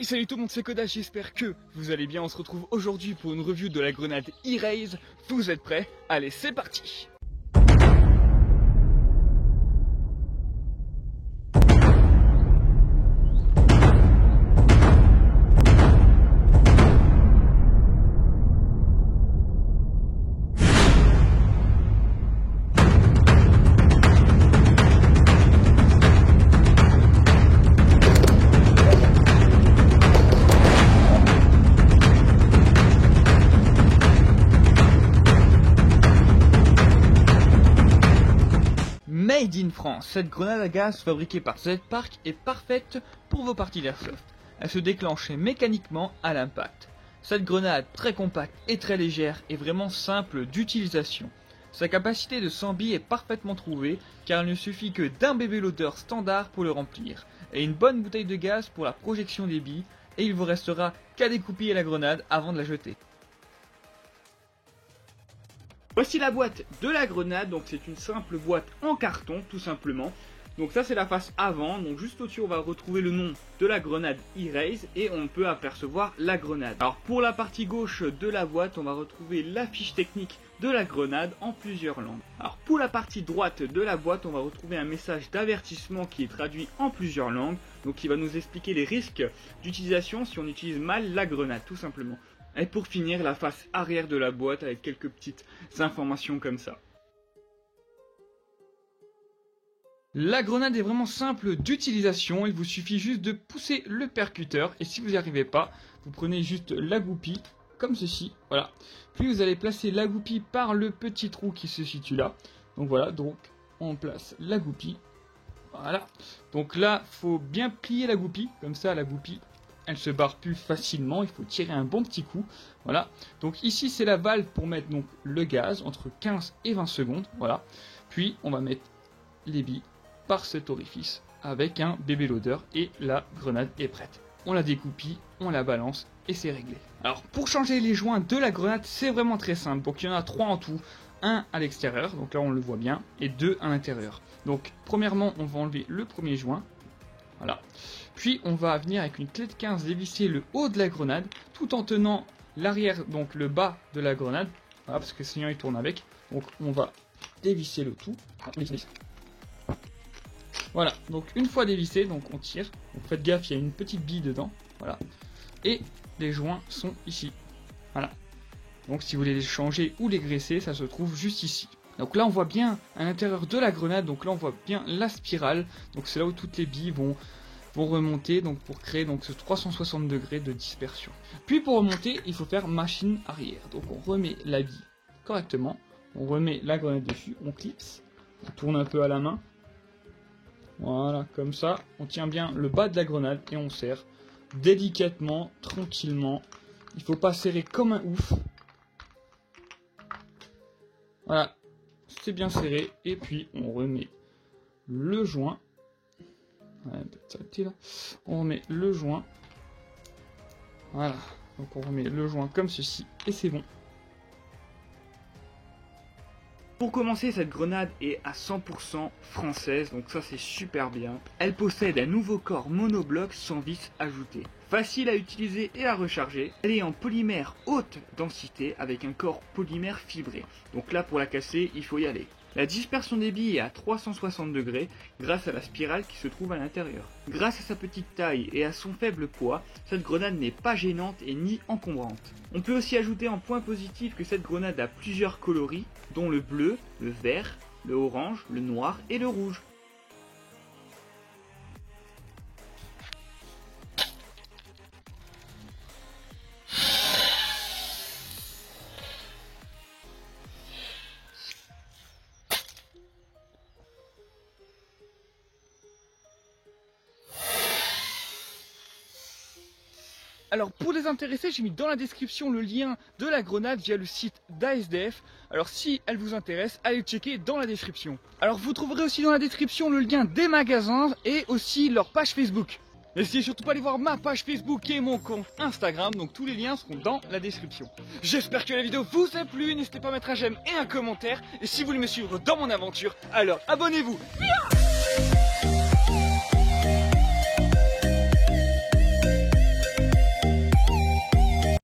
Hey, salut tout le monde, c'est Koda, j'espère que vous allez bien. On se retrouve aujourd'hui pour une review de la grenade E-Raze. Vous êtes prêts? Allez, c'est parti! Made in France, cette grenade à gaz fabriquée par Z-Park est parfaite pour vos parties d'airsoft. Elle se déclenche mécaniquement à l'impact. Cette grenade très compacte et très légère est vraiment simple d'utilisation. Sa capacité de 100 billes est parfaitement trouvée car il ne suffit que d'un bébé loader standard pour le remplir et une bonne bouteille de gaz pour la projection des billes et il vous restera qu'à découpiller la grenade avant de la jeter. Voici la boîte de la grenade, donc c'est une simple boîte en carton tout simplement. Donc ça c'est la face avant, donc juste au-dessus on va retrouver le nom de la grenade E-Raze et on peut apercevoir la grenade. Alors pour la partie gauche de la boîte on va retrouver la fiche technique de la grenade en plusieurs langues. Alors pour la partie droite de la boîte on va retrouver un message d'avertissement qui est traduit en plusieurs langues, donc qui va nous expliquer les risques d'utilisation si on utilise mal la grenade tout simplement. Et pour finir, la face arrière de la boîte avec quelques petites informations comme ça. La grenade est vraiment simple d'utilisation, il vous suffit juste de pousser le percuteur et si vous n'y arrivez pas, vous prenez juste la goupille comme ceci, voilà. Puis vous allez placer la goupille par le petit trou qui se situe là. Donc voilà, donc on place la goupille, voilà. Donc là, il faut bien plier la goupille, comme ça la goupille elle se barre plus facilement, il faut tirer un bon petit coup, voilà. Donc ici c'est la valve pour mettre donc le gaz entre 15 et 20 secondes, voilà. Puis on va mettre les billes par cet orifice avec un bébé loader et la grenade est prête. On la découpille, on la balance et c'est réglé. Alors pour changer les joints de la grenade c'est vraiment très simple, donc il y en a 3 en tout, un à l'extérieur, donc là on le voit bien, et 2 à l'intérieur. Donc premièrement on va enlever le premier joint, voilà. Puis on va venir avec une clé de 15 dévisser le haut de la grenade tout en tenant l'arrière, donc le bas de la grenade, voilà, parce que sinon il tourne avec. Donc on va dévisser le tout. Voilà, donc une fois dévissé, donc on tire. Donc faites gaffe, il y a une petite bille dedans. Voilà. Et les joints sont ici. Voilà. Donc si vous voulez les changer ou les graisser, ça se trouve juste ici. Donc là on voit bien à l'intérieur de la grenade, donc là on voit bien la spirale. Donc c'est là où toutes les billes vont remonter donc pour créer donc ce 360 degrés de dispersion. Puis pour remonter, il faut faire machine arrière. Donc on remet la bille correctement, on remet la grenade dessus, on clipse, on tourne un peu à la main. Voilà, comme ça, on tient bien le bas de la grenade et on serre délicatement, tranquillement. Il faut pas serrer comme un ouf. Voilà, c'est bien serré et puis on remet le joint. Ouais, on remet le joint, voilà, donc on remet le joint comme ceci et c'est bon. Pour commencer, cette grenade est à 100% française, donc ça c'est super bien. Elle possède un nouveau corps monobloc sans vis ajouté. Facile à utiliser et à recharger. Elle est en polymère haute densité avec un corps polymère fibré. Donc là pour la casser, il faut y aller. La dispersion des billes est à 360 degrés grâce à la spirale qui se trouve à l'intérieur. Grâce à sa petite taille et à son faible poids, cette grenade n'est pas gênante et ni encombrante. On peut aussi ajouter en point positif que cette grenade a plusieurs coloris, dont le bleu, le vert, le orange, le noir et le rouge. Alors pour les intéressés, j'ai mis dans la description le lien de la grenade via le site d'ASDF. Alors si elle vous intéresse, allez checker dans la description. Alors vous trouverez aussi dans la description le lien des magasins et aussi leur page Facebook. N'hésitez surtout pas à aller voir ma page Facebook et mon compte Instagram, donc tous les liens seront dans la description. J'espère que la vidéo vous a plu, n'hésitez pas à mettre un j'aime et un commentaire. Et si vous voulez me suivre dans mon aventure, alors abonnez-vous.